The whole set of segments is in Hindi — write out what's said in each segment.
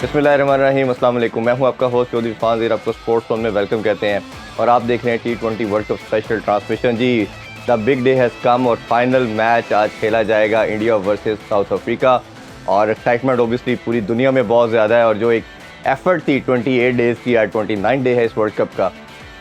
बिस्मिल्लाहिर्रहमानिर्रहीम, अस्सलाम वालेकुम। मैं हूं आपका होस्ट चौधरी फानज़ीर, आपको स्पोर्ट्स ज़ोन में वेलकम कहते हैं और आप देख रहे हैं T20 world cup special transmission. जी, the big day has come और फाइनल मैच आज खेला जाएगा इंडिया वर्सेस साउथ अफ्रीका और एक्साइटमेंट ओबियसली पूरी दुनिया में बहुत ज़्यादा है और जो एक एफर्ट थी 28 डेज़ की आज 29 डे है इस वर्ल्ड कप का।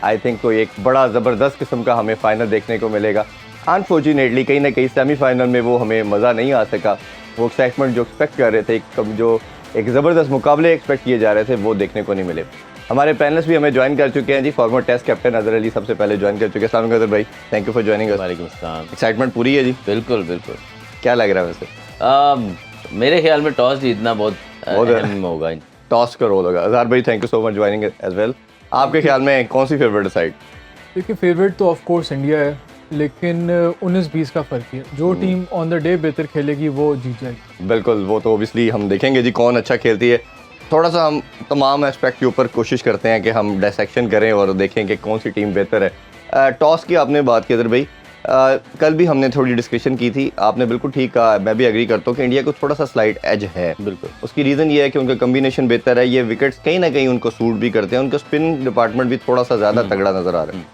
आई थिंक तो एक बड़ा ज़बरदस्त किस्म का हमें फ़ाइनल देखने को मिलेगा। अनफॉर्चुनेटली कहीं ना कहीं सेमीफाइनल में वो हमें मज़ा नहीं आ सका। वो एक्साइटमेंट जो एक्सपेक्ट कर रहे थे, जो एक ज़बरदस्त मुकाबले एक्सपेक्ट किए जा रहे थे, वो देखने को नहीं मिले। हमारे पैनलिस्ट भी हमें ज्वाइन कर चुके हैं जी। Former test captain Azhar Ali सबसे पहले ज्वाइन कर चुके हैं। अस्सलाम वालेकुम अज़हर भाई, thank you for joining us. वालेकुम अस्सलाम। एक्साइटमेंट पूरी है जी? बिल्कुल बिल्कुल। क्या लग रहा है वैसे? मेरे ख्याल में टॉस जीतना बहुत अहम होगा। टॉस का रोल होगा। अज़हर भाई thank you so much joining as well. आपके ख्याल में कौन सी फेवरेट साइड? देखिए, फेवरेट तो ऑफ कोर्स इंडिया है, लेकिन 19-20 का फ़र्क है। जो टीम ऑन द डे बेहतर खेलेगी वो जीत जाएगी। बिल्कुल, वो तो ओबियसली हम देखेंगे जी कौन अच्छा खेलती है। थोड़ा सा हम तमाम एस्पेक्ट के ऊपर कोशिश करते हैं कि हम डायसेक्शन करें और देखें कि कौन सी टीम बेहतर है। टॉस की आपने बात की अज़हर भाई, कल भी हमने थोड़ी डिस्कशन की थी। आपने बिल्कुल ठीक कहा, मैं भी एग्री करता हूँ कि इंडिया को थोड़ा सा स्लाइट एज है। बिल्कुल। उसकी रीज़न ये है कि उनका कम्बिनेशन बेहतर है, ये विकेट्स कहीं ना कहीं उनको सूट भी करते हैं, उनका स्पिन डिपार्टमेंट भी थोड़ा सा ज़्यादा तगड़ा नज़र आ रहा है।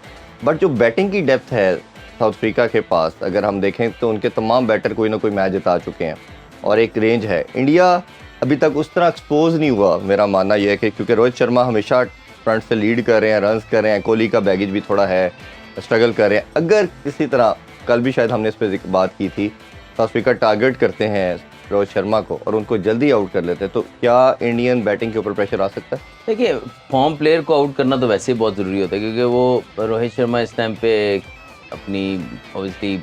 बट जो बैटिंग की डेप्थ है साउथ अफ्रीका के पास, अगर हम देखें तो उनके तमाम बैटर कोई ना कोई मैच जिता चुके हैं और एक रेंज है। इंडिया अभी तक उस तरह एक्सपोज नहीं हुआ। मेरा मानना यह है कि क्योंकि रोहित शर्मा हमेशा फ्रंट से लीड कर रहे हैं, रन्स कर रहे हैं, कोहली का बैगेज भी थोड़ा है, स्ट्रगल कर रहे हैं। अगर किसी तरह, कल भी शायद हमने इस पर बात की थी, साउथ अफ्रीका टारगेट करते हैं रोहित शर्मा को और उनको जल्दी आउट कर लेते हैं, तो क्या इंडियन बैटिंग के ऊपर प्रेशर आ सकता है? देखिए, फॉर्म प्लेयर को आउट करना तो वैसे ही बहुत ज़रूरी होता है, क्योंकि वो रोहित शर्मा इस टाइम पे अपनी ऑब्वियसली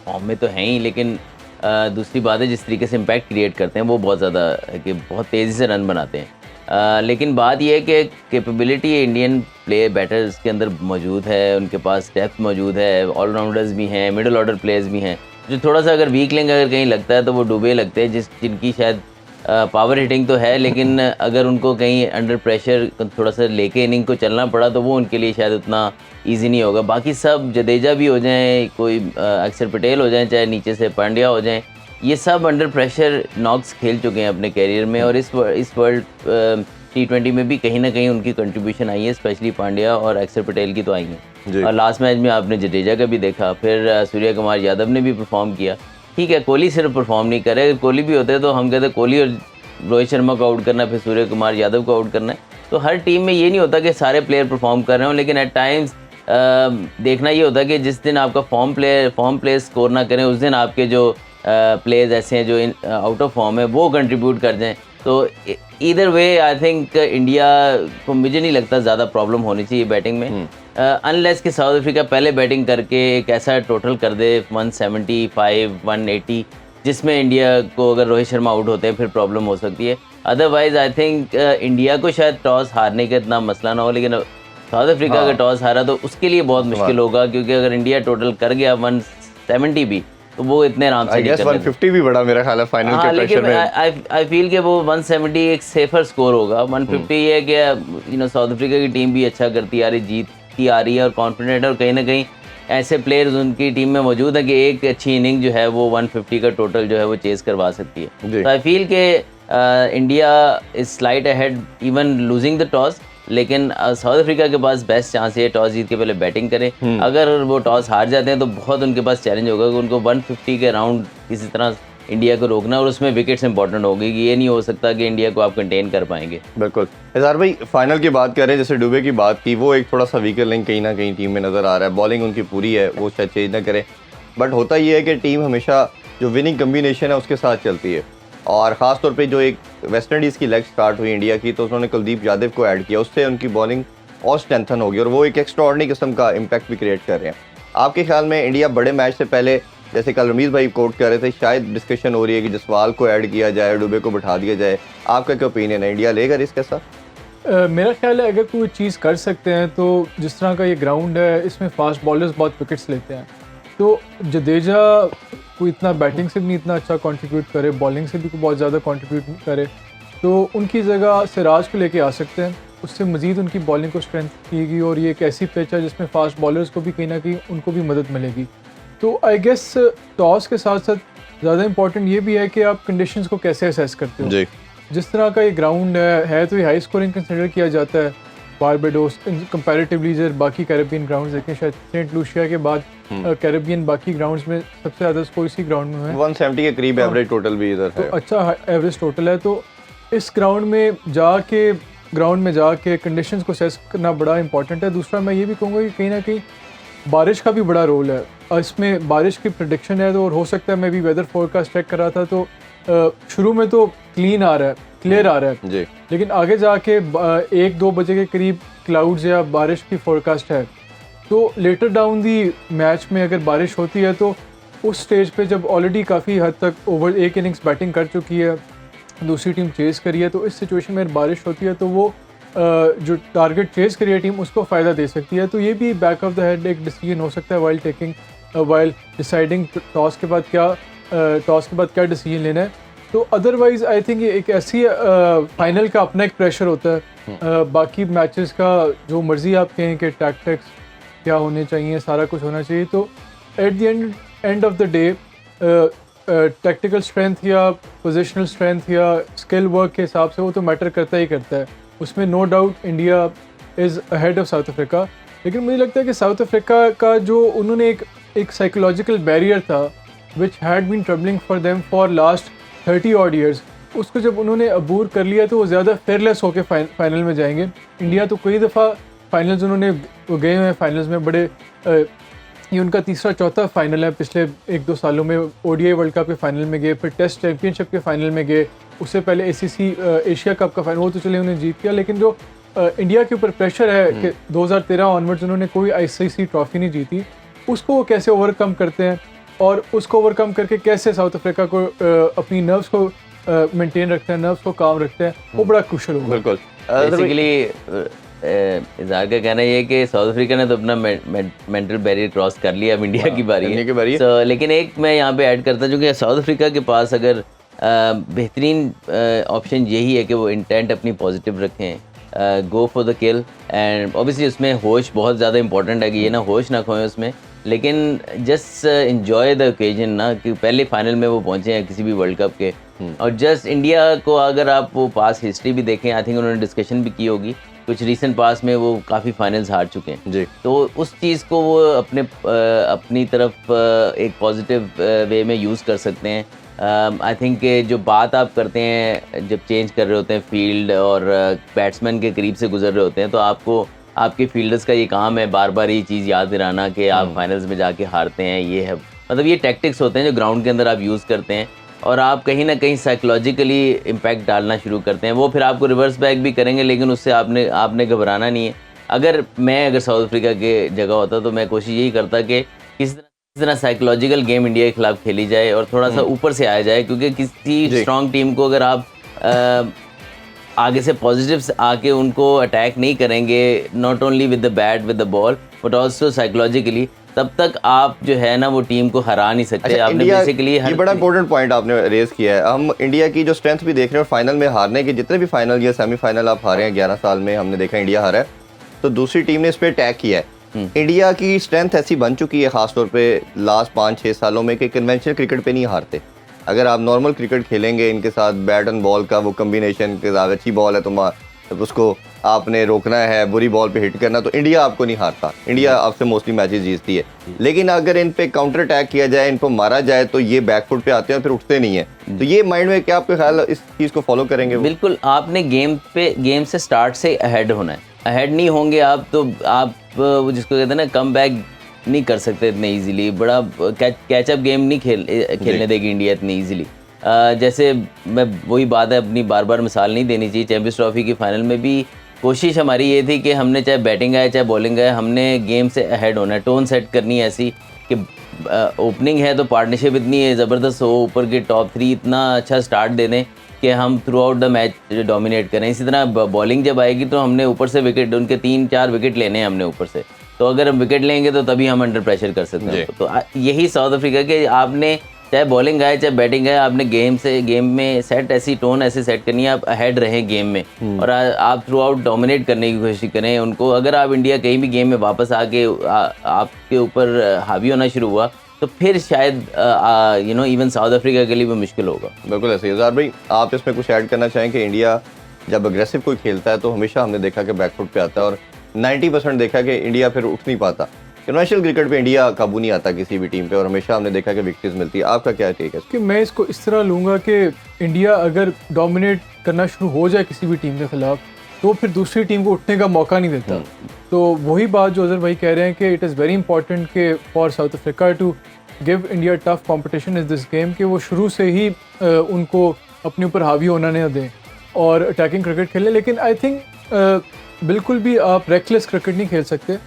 फॉर्म में तो हैं ही, लेकिन दूसरी बात है जिस तरीके से इम्पैक्ट क्रिएट करते हैं वो बहुत ज़्यादा है कि बहुत तेज़ी से रन बनाते हैं। लेकिन बात यह है कि कैपेबिलिटी इंडियन प्लेयर बैटर्स के अंदर मौजूद है, उनके पास डेप्थ मौजूद है, ऑलराउंडर्स भी हैं, मिडिल ऑर्डर प्लेयर्स भी हैं। जो थोड़ा सा अगर वीक लिंक अगर कहीं लगता है तो वो डूबे लगते हैं, जिनकी शायद पावर हिटिंग तो है, लेकिन अगर उनको कहीं अंडर प्रेशर थोड़ा सा लेके इनिंग को चलना पड़ा तो वो उनके लिए शायद उतना इजी नहीं होगा। बाकी सब, जडेजा भी हो जाएं, कोई अक्षर पटेल हो जाएं, चाहे नीचे से पांड्या हो जाएं, ये सब अंडर प्रेशर नॉक्स खेल चुके हैं अपने कैरियर में और इस वर्ल्ड T20 में भी कहीं ना कहीं उनकी कंट्रीब्यूशन आई है, स्पेशली पांड्या और अक्षर पटेल की तो आई है। और लास्ट मैच में आपने जडेजा का भी देखा, फिर सूर्य कुमार यादव ने भी परफॉर्म किया। ठीक है, कोहली सिर्फ परफॉर्म नहीं करे, कोहली भी होते तो हम कहते कोहली और रोहित शर्मा को आउट करना, फिर सूर्य कुमार यादव को आउट करना है। तो हर टीम में ये नहीं होता कि सारे प्लेयर परफॉर्म कर रहे हो, लेकिन एट टाइम्स देखना ये होता है कि जिस दिन आपका फॉर्म प्लेयर स्कोर ना करें, उस दिन आपके जो प्लेयर्स ऐसे हैं जो आउट ऑफ फॉर्म है वो कंट्रीब्यूट कर जाएँ। तो either way I think India को मुझे नहीं लगता ज़्यादा प्रॉब्लम होनी चाहिए बैटिंग में, अनलेस कि साउथ अफ्रीका पहले बैटिंग करके एक ऐसा टोटल कर दे 175 180 जिसमें इंडिया को अगर रोहित शर्मा आउट होते हैं फिर प्रॉब्लम हो सकती है। अदरवाइज आई थिंक इंडिया को शायद टॉस हारने का इतना मसला ना हो, लेकिन साउथ अफ्रीका अगर टॉस हारा तो उसके लिए बहुत मुश्किल होगा, क्योंकि अगर इंडिया टोटल कर गया 170 भी तो वो इतने आराम से नहीं कर 150 भी बड़ा मेरा ख्याल है फाइनल के प्रेशर में। आई फील कि वो 170 एक सेफर स्कोर होगा। 150 ये है कि साउथ अफ्रीका की टीम भी अच्छा करती आ रही, जीतती आ रही है और कॉन्फिडेंट है, और कहीं ना कहीं ऐसे प्लेयर्स उनकी टीम में मौजूद है कि एक अच्छी इनिंग जो है वो 150 का टोटल जो है वो चेस करवा सकती है। तो आई फील कि India is slight ahead even losing the toss, लेकिन साउथ अफ्रीका के पास बेस्ट चांस है टॉस जीत के पहले बैटिंग करें। अगर वो टॉस हार जाते हैं तो बहुत उनके पास चैलेंज होगा कि उनको 150 के राउंड किसी तरह इंडिया को रोकना, और उसमें विकेट्स इंपॉर्टेंट होगी कि ये नहीं हो सकता कि इंडिया को आप कंटेन कर पाएंगे। बिल्कुल। अज़हर भाई फाइनल की बात कर रहे हैं, जैसे डुबे की बात की, वो एक थोड़ा सा वीकर लिंक कहीं ना कहीं टीम में नज़र आ रहा है। बॉलिंग उनकी पूरी है, वो शायद चेंज ना करें, बट होता ये है कि टीम हमेशा जो विनिंग कम्बिनेशन है उसके साथ चलती है, और ख़ास तौर पे जो एक वेस्ट इंडीज़ की लेग स्टार्ट हुई इंडिया की, तो उन्होंने कुलदीप यादव को ऐड किया, उससे उनकी बॉलिंग और स्ट्रेंथन होगी और वो एक एक्स्ट्राऑर्डिनरी किस्म का इम्पैक्ट भी क्रिएट कर रहे हैं। आपके ख्याल में इंडिया बड़े मैच से पहले, जैसे कल रमीज़ भाई कोट कर रहे थे, शायद डिस्कशन हो रही है कि जसवाल को ऐड किया जाए, डुबे को बिठा दिया जाए, आपका क्या ओपिनियन है? इंडिया लेगा रिस्क ऐसा? मेरा ख्याल है अगर कोई चीज़ कर सकते हैं तो जिस तरह का ये ग्राउंड है इसमें फास्ट बॉलर्स बहुत विकेट्स लेते हैं, तो जडेजा कोई इतना बैटिंग से भी नहीं इतना अच्छा कंट्रीब्यूट करे, बॉलिंग से भी कोई बहुत ज़्यादा कंट्रीब्यूट करे, तो उनकी जगह सिराज को लेके आ सकते हैं, उससे मज़ीद उनकी बॉलिंग को स्ट्रेंथ देगी और ये एक ऐसी पिच है जिसमें फास्ट बॉलर्स को भी कहीं ना कहीं उनको भी मदद मिलेगी। तो आई गेस टॉस के साथ साथ ज़्यादा इंपॉर्टेंट ये भी है कि आप कंडीशंस को कैसे असेस करते हो। जी। जिस तरह का ये ग्राउंड है तो ये हाई स्कोरिंग कंसिडर किया जाता है बारबाडोस कंपैरेटिवली। जब बाकी कैरेबियन ग्राउंड्स देखें, शायद सेंट लूसिया के बाद कैरेबियन बाकी ग्राउंड्स में सबसे ज़्यादा स्कोर इसी ग्राउंड में है। 170 के करीब एवरेज टोटल भी इधर है। तो अच्छा एवरेज टोटल है। तो इस ग्राउंड में जाके कंडीशंस को असेस करना बड़ा इंपॉर्टेंट है। दूसरा मैं ये भी कहूँगा कि कहीं ना कहीं बारिश का भी बड़ा रोल है और इसमें बारिश की प्रेडिक्शन है। तो और हो सकता है, मैं भी वेदर फोरकास्ट चेक कर रहा था तो शुरू में तो क्लियर आ रहा है जी, लेकिन आगे जाके 1-2 बजे के करीब क्लाउड्स या बारिश की फोरकास्ट है। तो लेटर डाउन दी मैच में अगर बारिश होती है तो उस स्टेज पे जब ऑलरेडी काफ़ी हद तक ओवर एक इनिंग्स बैटिंग कर चुकी है, दूसरी टीम चेज़ करी है, तो इस सिचुएशन में बारिश होती है तो वो जो टारगेट चेज़ करी है टीम उसको फ़ायदा दे सकती है। तो ये भी बैक ऑफ द हेड एक डिसीजन हो सकता है वाइल डिसाइडिंग टॉस के बाद क्या डिसीजन लेना है। तो अदरवाइज़ आई थिंक ये एक ऐसी फाइनल का अपना एक प्रेशर होता है। बाकी मैचेस का जो मर्ज़ी आप कहें कि टैक्टिक्स क्या होने चाहिए, सारा कुछ होना चाहिए। तो at the end of the day tactical strength या पोजिशनल स्ट्रेंथ या स्किल वर्क के हिसाब से वो तो मैटर करता ही करता है। उसमें no doubt India is ahead of South Africa. लेकिन मुझे लगता है कि साउथ अफ्रीका का जो उन्होंने एक साइकोलॉजिकल बैरियर था which had been troubling for them for last 30 odd years, उसको जब उन्होंने अबूर कर लिया तो वो ज़्यादा फेयरलेस होकर फाइनल में जाएंगे। इंडिया तो कई दफ़ा फाइनल्स उन्होंने गए हुए हैं, फाइनल्स में बड़े ये उनका तीसरा चौथा फाइनल है पिछले 1-2 सालों में। ODI वर्ल्ड कप के फाइनल में गए, फिर टेस्ट चैंपियनशिप के फाइनल में गए, उससे पहले ACC एशिया कप का फाइनल वो तो चले उन्हें जीत किया। लेकिन जो इंडिया के ऊपर प्रेशर है कि 2013 ऑनवर्ड्स उन्होंने कोई ICC ट्रॉफी नहीं जीती, उसको वो कैसे ओवरकम करते हैं और उसको ओवरकम करके कैसे साउथ अफ्रीका को अपनी नर्व्स को मेंटेन रखते हैं, नर्व्स को काम रखते हैं, वो बड़ा क्रूशल होगा। बिल्कुल। बेसिकली इज़हार का कहना ये है कि साउथ अफ्रीका ने तो अपना मेंटल बैरियर क्रॉस कर लिया, अब इंडिया की बारी है। So, लेकिन एक मैं यहाँ पे ऐड करता हूँ कि साउथ अफ्रीका के पास अगर बेहतरीन ऑप्शन यही है कि वो इंटेंट अपनी पॉजिटिव रखें, go for the kill. And obviously उसमें होश बहुत ज़्यादा इंपॉर्टेंट है कि ये ना होश ना खोएं उसमें, लेकिन जस्ट एंजॉय द ओकेजन ना, कि पहले फाइनल में वो पहुंचे हैं किसी भी वर्ल्ड कप के। और जस्ट इंडिया को अगर आप वो पास हिस्ट्री भी देखें, आई थिंक उन्होंने डिस्कशन भी की होगी, कुछ रीसेंट पास में वो काफ़ी फाइनल्स हार चुके हैं जी। तो उस चीज़ को वो अपनी तरफ एक पॉजिटिव वे में यूज़ कर सकते हैं। आई थिंक जो बात आप करते हैं जब चेंज कर रहे होते हैं फील्ड और बैट्समैन के करीब से गुजर रहे होते हैं, तो आपको आपके फील्डर्स का ये काम है बार बार ये चीज़ याद दिलाना कि आप फाइनल्स में जाके हारते हैं। ये है मतलब ये टैक्टिक्स होते हैं जो ग्राउंड के अंदर आप यूज़ करते हैं और आप कहीं ना कहीं साइकोलॉजिकली इम्पैक्ट डालना शुरू करते हैं। वो फिर आपको रिवर्स बैक भी करेंगे, लेकिन उससे आपने घबराना नहीं है। अगर साउथ अफ्रीका के जगह होता तो मैं कोशिश यही करता कि किस तरह साइकोलॉजिकल गेम इंडिया के खिलाफ खेली जाए और थोड़ा सा ऊपर से आया जाए, क्योंकि किसी स्ट्रॉन्ग टीम को अगर आप आगे से पॉजिटिव आके उनको अटैक नहीं करेंगे, not only with the bat with the ball but also psychologically, तब तक आप जो है ना वो टीम को हरा नहीं सकते। अच्छा, आपने बेसिकली ये बड़ा इंपॉर्टेंट पॉइंट आपने रेज किया है। हम इंडिया की जो स्ट्रेंथ भी देख रहे हैं, फाइनल में हारने के जितने भी फाइनल या सेमीफाइनल आप हारे हैं 11 साल में, हमने देखा इंडिया हारा है, तो दूसरी टीम ने इस पर अटैक किया है। इंडिया की स्ट्रेंथ ऐसी बन चुकी है खासतौर पे लास्ट 5-6 सालों में कि कन्वेंशनल क्रिकेट पे नहीं हारते। अगर आप नॉर्मल क्रिकेट खेलेंगे इनके साथ, बैट एंड बॉल का वो कम्बिनेशन के साथ, अच्छी बॉल है तो उसको आपने रोकना है, बुरी बॉल पे हिट करना, तो इंडिया आपको नहीं हारता। इंडिया आपसे मोस्टली मैचेस जीतती है। लेकिन अगर इन पे काउंटर अटैक किया जाए, इनको मारा जाए, तो ये बैकफुट पे आते हैं और फिर उठते नहीं है। तो ये माइंड में क्या आपके ख्याल इस चीज़ को फॉलो करेंगे? बिल्कुल, आपने गेम से स्टार्ट से अहेड होना है। अहेड नहीं होंगे आप तो आप जिसको कहते हैं ना कम बैक नहीं कर सकते इतने इजीली। बड़ा कैचअप गेम नहीं खेलने देगी इंडिया इतनी इजीली। जैसे मैं वही बात है, अपनी बार बार मिसाल नहीं देनी चाहिए। चैंपियंस ट्रॉफी की फाइनल में भी कोशिश हमारी ये थी कि हमने चाहे बैटिंग आए चाहे बॉलिंग आए, हमने गेम से अहेड होना है, टोन सेट करनी है ऐसी कि ओपनिंग है तो पार्टनरशिप इतनी ज़बरदस्त हो, ऊपर के टॉप 3 इतना अच्छा स्टार्ट दे दें कि हम through out the match dominate करें। इसी तरह बॉलिंग जब आएगी तो हमने ऊपर से विकेट, उनके 3-4 विकेट लेने हैं हमने ऊपर से, तो अगर हम विकेट लेंगे तो तभी हम अंडर प्रेशर कर सकते हैं। तो यही साउथ अफ्रीका के, आपने चाहे बॉलिंग आए चाहे बैटिंग आए, आपने गेम में सेट ऐसी टोन ऐसे सेट करनी है आप अहेड रहें गेम में और आप थ्रू आउट डोमिनेट करने की कोशिश करें उनको। अगर आप इंडिया कहीं भी गेम में वापस आके आपके ऊपर हावी होना शुरू हुआ तो फिर शायद इवन साउथ अफ्रीका के लिए भी मुश्किल होगा। बिल्कुल ऐसे ही। ज़ार भाई, आप इसमें कुछ ऐड करना चाहें कि इंडिया जब अग्रेसिव कोई खेलता है तो हमेशा हमने देखा कि बैकफुट पे आता है, और 90% देखा कि इंडिया फिर उठ नहीं पाता। इंटरनेशनल क्रिकेट पे इंडिया काबू नहीं आता किसी भी टीम पे, और हमेशा हमने देखा कि विकेट्स मिलती है। आपका क्या टेक है? कि मैं इसको इस तरह लूँगा कि इंडिया अगर डोमिनेट करना शुरू हो जाए किसी भी टीम के खिलाफ, तो फिर दूसरी टीम को उठने का मौका नहीं देता। तो वही बात जो अजहर भाई कह रहे हैं कि इट इज़ वेरी इंपॉर्टेंट कि for South Africa to give India tough competition is this game, कि वो शुरू से ही उनको अपने ऊपर हावी होना नहीं दें और अटैकिंग क्रिकेट खेलें। लेकिन आई थिंक बिल्कुल भी आप रेकलेस क्रिकेट नहीं खेल सकते।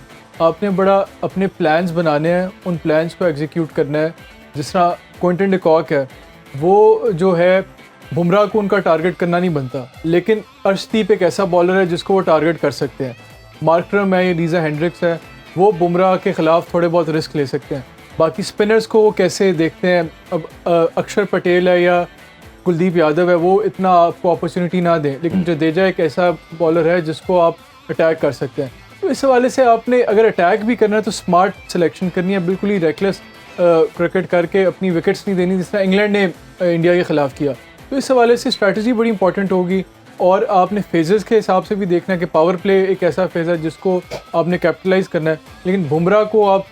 आपने बड़ा अपने प्लान्स बनाने हैं, उन प्लान्स को एग्जीक्यूट करना है। जिस तरह क्विंटन डी कॉक है, वो जो है बुमराह को उनका टारगेट करना नहीं बनता, लेकिन अर्शदीप एक ऐसा बॉलर है जिसको वो टारगेट कर सकते हैं। मार्करम है, ये लीजा हेंड्रिक्स है, वो बुमराह के ख़िलाफ़ थोड़े बहुत रिस्क ले सकते हैं। बाकी स्पिनर्स को वो कैसे देखते हैं, अब अक्षर पटेल है या कुलदीप यादव है, वो इतना आपको अपॉर्चुनिटी ना दें, लेकिन जडेजा एक ऐसा बॉलर है जिसको आप अटैक कर सकते हैं। तो इस हवाले से आपने अगर अटैक भी करना है तो स्मार्ट सिलेक्शन करनी है, बिल्कुल ही रेकलेस क्रिकेट करके अपनी विकेट्स नहीं देनी, जिस तरह इंग्लैंड ने इंडिया के ख़िलाफ़ किया। तो इस हवाले से स्ट्रैटेजी बड़ी इंपॉर्टेंट होगी, और आपने फेजेस के हिसाब से भी देखना है कि पावर प्ले एक ऐसा फेज़ है जिसको आपने कैपिटलाइज़ करना है। लेकिन बुमराह को आप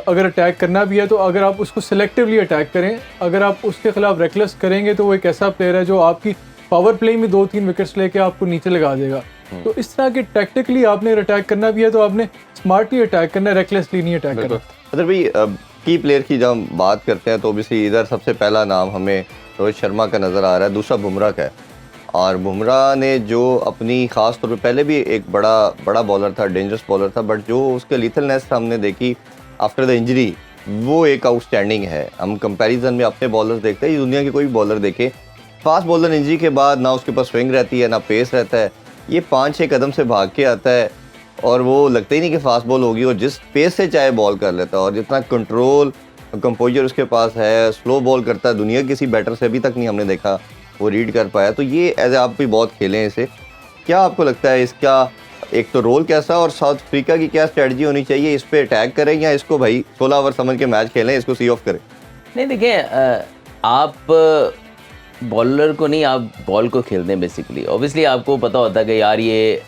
अगर अटैक करना भी है तो अगर आप उसको सिलेक्टिवली अटैक करें, अगर आप उसके खिलाफ रेकलेस करेंगे तो वो एक ऐसा प्लेयर है जो आपकी पावर प्ले में 2-3 विकेट्स लेके आपको नीचे लगा देगा। तो इस तरह के टैक्टिकली आपने अटैक करना भी है तो आपने स्मार्टली अटैक करना है, रेकलेसली नहीं अटैक करना। अदर भाई, की प्लेयर की जब हम बात करते हैं तो ओबियसली इधर सबसे पहला नाम हमें रोहित शर्मा का नज़र आ रहा है, दूसरा बुमराह का है। और बुमराह ने जो अपनी ख़ास तौर पे पहले भी एक बड़ा बॉलर था, डेंजरस बॉलर था, बट जो उसके लीथलनेस हमने देखी आफ्टर द इंजरी, वो एक आउटस्टैंडिंग है। हम कंपैरिजन में अपने बॉलर्स देखते हैं, दुनिया के कोई भी बॉलर देखे, फास्ट बॉलर इंजरी के बाद ना उसके पास स्विंग रहती है ना पेस रहता है, ये 5-6 कदम से भाग के आता है और वो लगता ही नहीं कि फास्ट बॉल होगी, और जिस पेस से चाहे बॉल कर लेता है, और जितना कंट्रोल कंपोजर उसके पास है, स्लो बॉल करता है, दुनिया किसी बैटर से अभी तक नहीं हमने देखा वो रीड कर पाया। तो ये एज आप भी बहुत खेले हैं इसे, क्या आपको लगता है इसका एक तो रोल कैसा, और साउथ अफ्रीका की क्या स्ट्रेटजी होनी चाहिए? इस पे अटैक करें या इसको भाई 16 ओवर समझ के मैच खेलें, इसको सी ऑफ करें? नहीं, देखिए, आप बॉलर को नहीं, आप बॉल को खेलते हैं बेसिकली। ऑब्वियसली आपको पता होता है कि यार ये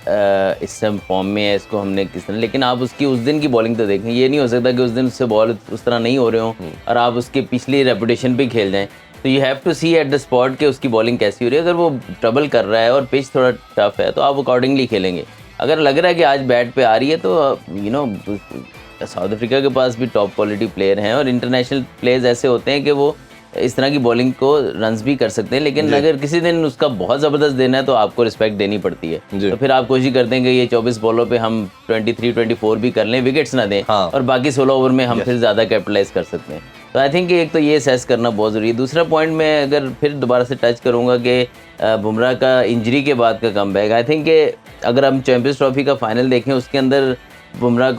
इस टाइम फॉर्म में है, इसको हमने किस तरह, लेकिन आप उसकी उस दिन की बॉलिंग तो देखें। ये नहीं हो सकता कि उस दिन उससे बॉल उस तरह नहीं हो रहे हों और आप उसके पिछली रेपुटेशन पे खेल जाएं। तो you have to see at the spot कि उसकी बॉलिंग कैसी हो रही है। अगर वो ट्रबल कर रहा है और पिच थोड़ा टफ है तो आप अकॉर्डिंगली खेलेंगे। अगर लग रहा है कि आज बैट पे आ रही है तो साउथ अफ्रीका के पास भी टॉप क्वालिटी प्लेयर हैं, और इंटरनेशनल प्लेयर्स ऐसे होते हैं कि वो इस तरह की बॉलिंग को रन्स भी कर सकते हैं। लेकिन अगर किसी दिन उसका बहुत ज़बरदस्त देना है तो आपको रिस्पेक्ट देनी पड़ती है। तो फिर आप कोशिश करते हैं कि ये 24 बॉलों पे हम 23-24 भी कर लें, विकेट्स ना दें, और बाकी 16 ओवर में हम फिर ज़्यादा कैपिटलाइज कर सकते हैं। तो आई थिंक एक तो ये असेस करना बहुत ज़रूरी है। दूसरा पॉइंट मैं अगर फिर दोबारा से टच करूँगा कि बुमराह का इंजरी के बाद का कमबैक, आई थिंक अगर हम चैम्पियंस ट्रॉफी का फाइनल देखें, उसके अंदर बुमराह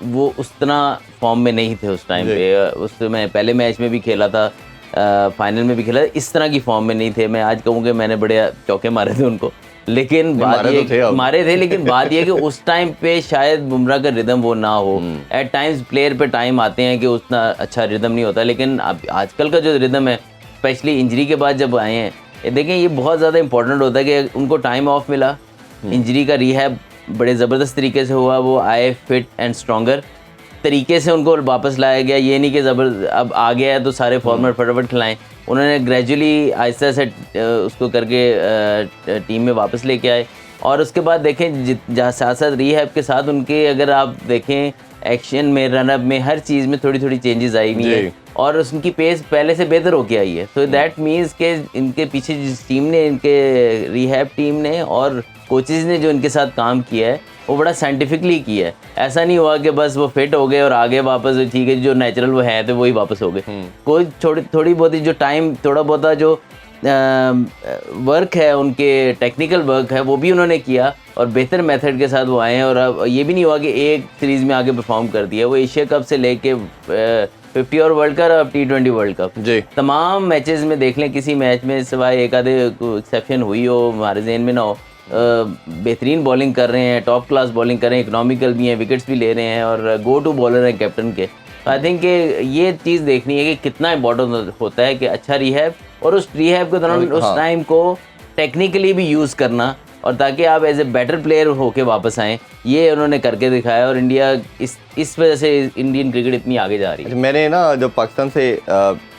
वो उस तरह फॉर्म में नहीं थे उस टाइम पे। उसमें पहले मैच में भी खेला था, फाइनल में भी खेला था, इस तरह की फॉर्म में नहीं थे। मैं आज कहूँ कि मैंने बड़े चौके मारे थे उनको, लेकिन बात ये मारे थे, लेकिन बात ये कि उस टाइम पे शायद बुमराह का रिदम वो ना हो। एट टाइम्स प्लेयर पे टाइम आते हैं कि उतना अच्छा रिदम नहीं होता, लेकिन अब आजकल का जो रिदम है, स्पेशली इंजरी के बाद जब आए हैं, देखें ये बहुत ज़्यादा इंपॉर्टेंट होता है कि उनको टाइम ऑफ मिला, इंजरी का रिहैब बड़े ज़बरदस्त तरीके से हुआ, वो आए फिट एंड स्ट्रॉन्गर तरीके से, उनको वापस लाया गया। ये नहीं कि अब आ गया है तो सारे फॉर्मेट फटाफट खिलाएं। उन्होंने ग्रेजुअली आहिस्ता से उसको करके टीम में वापस लेके आए। और उसके बाद देखें जहाँ साथ साथ रीहैब के साथ उनके, अगर आप देखें एक्शन में, रनअप में, हर चीज़ में थोड़ी थोड़ी चेंजेस आई हुई है, और उनकी पेस पहले से बेहतर होके आई है। तो दैट मीन्स के इनके पीछे जिस टीम ने, इनके रीहैब टीम ने और कोचेज़ ने जो इनके साथ काम किया है वो बड़ा साइंटिफिकली किया है। ऐसा नहीं हुआ कि बस वो फिट हो गए और आगे वापस ठीक है जो नेचुरल वो है तो वही वापस हो गए। कोई थोड़ी बहुत जो टाइम, थोड़ा बहुत जो वर्क है, उनके टेक्निकल वर्क है, वो भी उन्होंने किया और बेहतर मेथड के साथ वो आए हैं। और अब ये भी नहीं हुआ कि एक सीरीज़ में आगे परफॉर्म कर दिया। वो एशिया कप से लेके 50 और वर्ल्ड कप, अब T20 वर्ल्ड कप, तमाम मैचेस में देख लें, किसी मैच में सिवाय एक आधे एक्सेप्शन हुई हो, हमारे जहन में ना हो, बेहतरीन बॉलिंग कर रहे हैं, टॉप क्लास बॉलिंग कर रहे हैं, इकोनॉमिकल भी हैं, विकेट्स भी ले रहे हैं, और गो टू बॉलर हैं कैप्टन के। आई थिंक ये चीज़ देखनी है कि कितना इम्पोर्टेंट होता है कि अच्छा रिहैब, और उस रिहैब के दौरान उस हाँ। टाइम को टेक्निकली भी यूज़ करना, और ताकि आप एज ए बेटर प्लेयर होके वापस आएँ, ये उन्होंने करके दिखाया। और इंडिया इस वजह से इंडियन क्रिकेट इतनी आगे जा रही है। अच्छा, मैंने ना जब पाकिस्तान से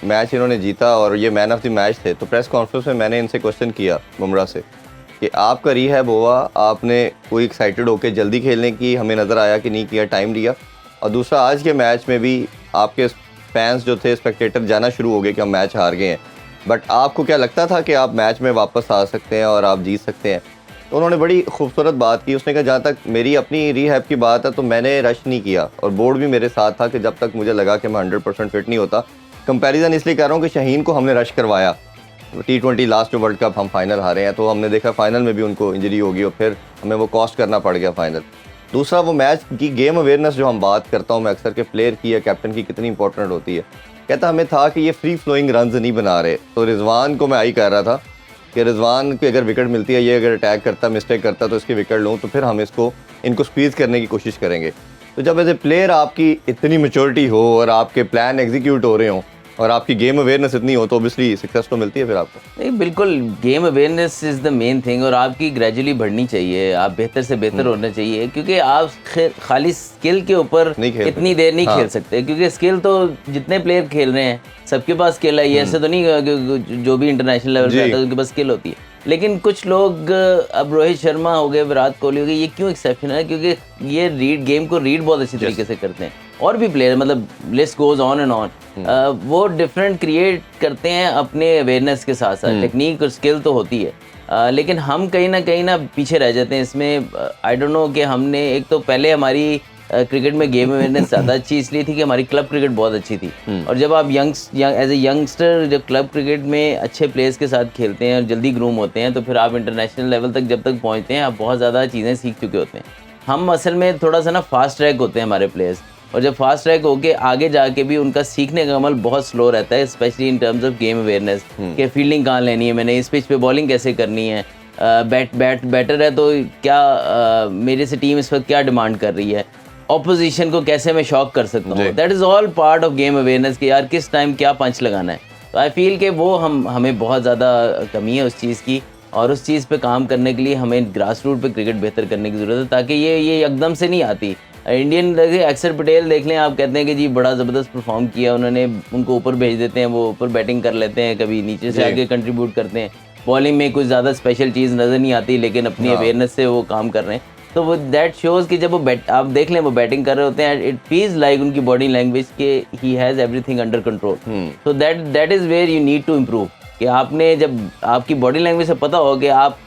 मैच इन्होंने जीता और ये मैन ऑफ द मैच थे, तो प्रेस कॉन्फ्रेंस में मैंने इनसे क्वेश्चन किया बुमराह से कि आपका रिहैब हुआ, आपने कोई एक्साइटेड होकर जल्दी खेलने की हमें नज़र आया कि नहीं किया, टाइम लिया, और दूसरा आज के मैच में भी आपके फैंस जो थे, स्पेक्टेटर जाना शुरू हो गए कि हम मैच हार गए हैं, बट आपको क्या लगता था कि आप मैच में वापस आ सकते हैं और आप जीत सकते हैं? तो उन्होंने बड़ी खूबसूरत बात की। उसने कहा जहाँ तक मेरी अपनी रिहैब की बात है तो मैंने रश नहीं किया, और बोर्ड भी मेरे साथ था कि जब तक मुझे लगा कि मैं 100% फिट नहीं होता। कंपैरिजन इसलिए कर रहा हूँ कि शाहीन को हमने रश करवाया, T20 लास्ट जो वर्ल्ड कप हम फाइनल हारे हैं, तो हमने देखा फाइनल में भी उनको इंजरी होगी और फिर हमें वो कॉस्ट करना पड़ गया फाइनल। दूसरा वो मैच की गेम अवेयरनेस जो हम बात करता हूँ मैं अक्सर के प्लेयर की या कैप्टन की कितनी इंपॉर्टेंट होती है। कहता हमें था कि ये फ्री फ्लोइंग रन्स नहीं बना रहे, तो रिजवान को मैं आई कर रहा था कि रिजवान की अगर विकेट मिलती है, ये अगर अटैक करता, मिस्टेक करता तो इसकी विकेट लूँ, तो फिर हम इनको स्क्वीज़ करने की कोशिश करेंगे। तो जब एज ए प्लेयर आपकी इतनी मैच्योरिटी हो और आपके प्लान एग्जीक्यूट हो रहे हों और आपकी गेम अवेयरनेस इतनी हो, तो ऑब्वियसली सक्सेस तो मिलती है फिर आपको। नहीं, बिल्कुल, game awareness is the main thing, और आपकी ग्रेजुअली बढ़नी चाहिए, आप बेहतर से बेहतर होना चाहिए, क्योंकि आप खाली स्किल के ऊपर नहीं खेल इतनी देर नहीं हाँ। खेल सकते, क्योंकि स्किल तो जितने प्लेयर खेल रहे हैं सबके पास स्किल है। ये ऐसे तो नहीं कि जो भी इंटरनेशनल लेवल पे आता है उनके पास स्किल होती है, लेकिन कुछ लोग, अब रोहित शर्मा हो गए, विराट कोहली हो गए, ये क्यों एक्सेप्शनल है? क्योंकि ये गेम को रीड बहुत अच्छी तरीके से करते हैं, और भी प्लेयर, मतलब list goes on and on, वो डिफरेंट क्रिएट करते हैं अपने अवेयरनेस के साथ साथ। टेक्निक और स्किल तो होती है, लेकिन हम कहीं ना पीछे रह जाते हैं इसमें। आई डोंट नो कि हमने, एक तो पहले हमारी क्रिकेट में गेम अवेयरनेस ज़्यादा अच्छी इसलिए थी कि हमारी क्लब क्रिकेट बहुत अच्छी थी, और जब आप एज ए यंगस्टर जब क्लब क्रिकेट में अच्छे प्लेयर्स के साथ खेलते हैं और जल्दी ग्रूम होते हैं, तो फिर आप इंटरनेशनल लेवल तक जब तक पहुंचते हैं, आप बहुत ज़्यादा चीज़ें सीख चुके होते हैं। हम असल में थोड़ा सा ना फास्ट ट्रैक होते हैं हमारे प्लेयर्स, और जब फास्ट ट्रैक होके आगे जाके भी उनका सीखने का अमल बहुत स्लो रहता है, specially in terms of game awareness, कि फील्डिंग कहाँ लेनी है, मैंने इस पिच पे बॉलिंग कैसे करनी है, बैटर है तो क्या मेरे से टीम इस वक्त क्या डिमांड कर रही है, ऑपोजिशन को कैसे मैं शॉक कर सकता हूँ। That is all part of game awareness कि यार किस टाइम क्या पंच लगाना है। तो आई फील कि वो हमें बहुत ज़्यादा कमी है उस चीज़ की, और उस चीज़ पे काम करने के लिए हमें ग्रास रूट पे क्रिकेट बेहतर करने की ज़रूरत है, ताकि ये एकदम से नहीं आती। इंडियन अक्षर पटेल देख लें, आप कहते हैं कि जी बड़ा ज़बरदस्त परफॉर्म किया उन्होंने, उनको ऊपर भेज देते हैं, वो ऊपर बैटिंग कर लेते हैं, कभी नीचे से आके कंट्रीब्यूट करते हैं, बॉलिंग में कुछ ज़्यादा स्पेशल चीज़ नज़र नहीं आती, लेकिन अपनी अवेयरनेस से वो काम कर रहे हैं। तो वो दैट शोज़ कि जब वो आप देख लें वो बैटिंग कर रहे होते हैं, इट फील्स लाइक उनकी बॉडी लैंग्वेज के he has everything under control. तो that is where you need to improve, कि आपने जब आपकी बॉडी लैंग्वेज से पता हो कि आप